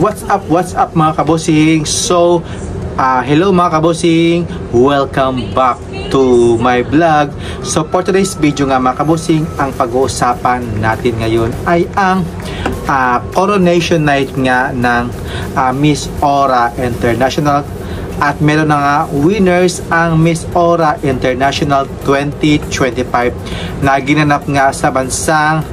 What's up mga kabosing? So, hello mga kabosing, welcome back to my vlog. So for today's video nga mga kabosing, ang pag-uusapan natin ngayon ay ang coronation night nga ng Miss Aura International. At meron na nga winners ang Miss Aura International 2025 na ginanap nga sa bansang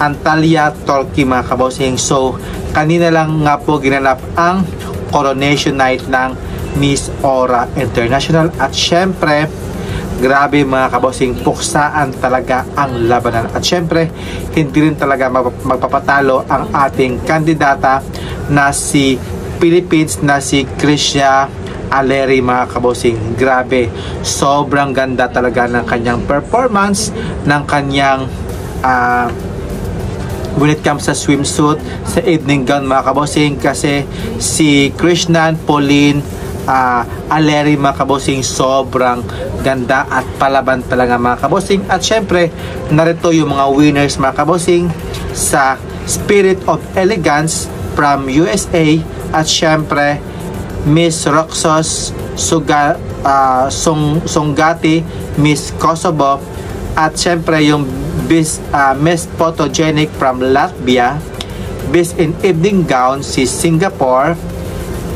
Antalya, Turkey mga kabosing. So kanina lang nga po ginanap ang coronation night ng Miss Aura International. At syempre, grabe mga kabosing, puksaan talaga ang labanan. At syempre, hindi rin talaga magpapatalo ang ating kandidata na si Philippines na si Krisha Aleri mga kabosing. Grabe, sobrang ganda talaga ng kanyang performance, ng kanyang when it comes sa swimsuit, sa evening gown mga kabosing. Kasi si Krishnan Pauline Aleri mga kabosing, sobrang ganda at palaban talaga mga kabosing. At syempre, narito yung mga winners mga kabosing sa Spirit of Elegance from USA. At syempre, Miss Roxos Songati, Miss Kosovo. At syempre yung Miss Photogenic from Latvia, Miss in Evening Gown si Singapore,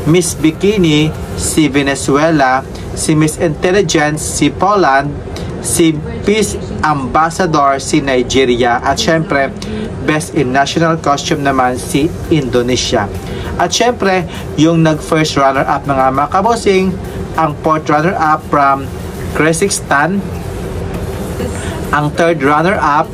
Miss Bikini si Venezuela, si Miss Intelligence si Poland, si Peace Ambassador si Nigeria. At syempre, Best in National Costume naman si Indonesia. At syempre, yung nag-first runner-up mga kabosing, ang fourth runner-up from Kazakhstan. Ang third runner-up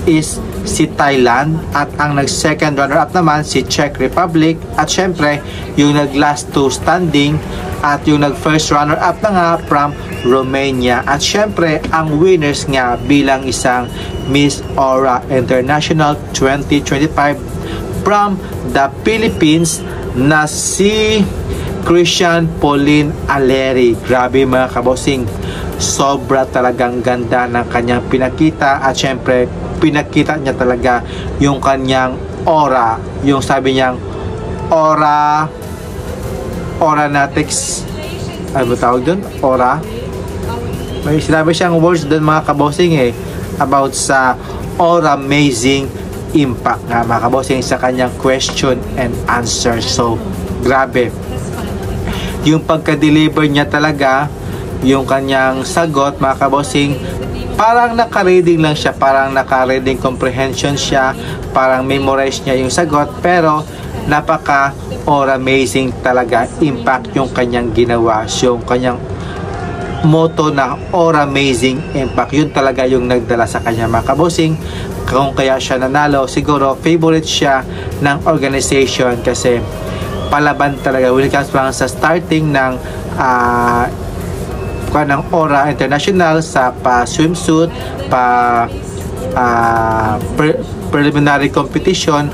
is si Thailand. At ang nag-second runner-up naman si Czech Republic. At syempre, yung nag-last two standing at yung nag-first runner-up na nga from Romania. At syempre, ang winners nga bilang isang Miss Aura International 2025 from the Philippines na si Krishnan Pauline Aleri. Grabe mga kabosing, sobra talagang ganda ng kanyang pinakita. At syempre, pinakita niya talaga yung kanyang aura, yung sabi niyang Auranatics, ano ba tawag dun? Aura, may sinabi siyang words dun mga kabosing about sa aura amazing impact nga mga kabosing sa kanyang question and answer. So grabe yung pagka-deliver niya talaga, yung kanyang sagot mga kabosing, parang naka-reading lang siya, parang naka-reading comprehension siya, parang memorize niya yung sagot, pero napaka or amazing talaga impact yung kanyang ginawa. Yung kanyang motto na or amazing impact, yun talaga yung nagdala sa kanya mga kabosing. Kung kaya siya nanalo, siguro favorite siya ng organization kasi palaban talaga when it comes sa starting ng Aura International, sa swimsuit, preliminary competition,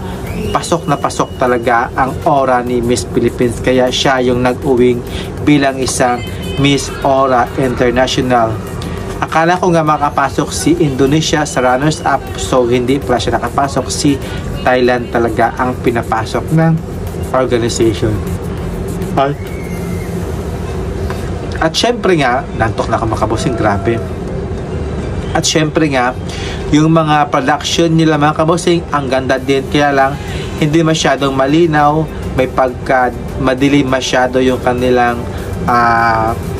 pasok na pasok talaga ang aura ni Miss Philippines. Kaya siya yung nag-uwing bilang isang Miss Aura International. Akala ko nga makapasok si Indonesia sa runners-up, so hindi pala siya nakapasok. Si Thailand talaga ang pinapasok ng organization. At syempre nga, nantok na mga kabosing, grabe. At syempre nga, yung mga production nila mga kabosing, ang ganda din. Kaya lang, hindi masyadong malinaw, may pagka madilim masyado yung kanilang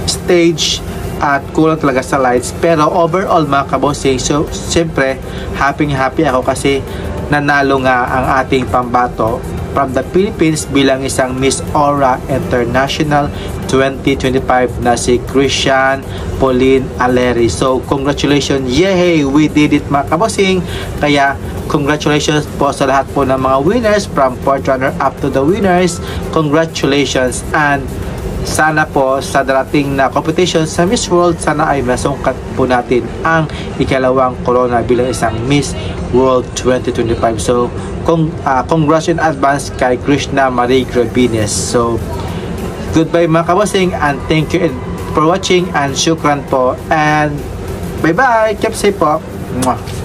stage, at kulang talaga sa lights. Pero overall mga kabosing, so syempre, happy ako kasi nanalo nga ang ating pambato from the Philippines bilang isang Miss Aura International 2025 na si Krishnan Pauline Aleri. So congratulations, yay, we did it mga kabosing. Kaya congratulations po sa lahat po ng mga winners, from fourth runner up to the winners. Congratulations, and sana po sa darating na competition sa Miss World, sana ay masungkat po natin ang ikalawang corona bilang isang Miss World 2025. So congrats in advance kay Krishna Marie Grabines. So goodbye mga kabosing, and thank you for watching, and shukran po, and bye bye, keep safe po. Mwah.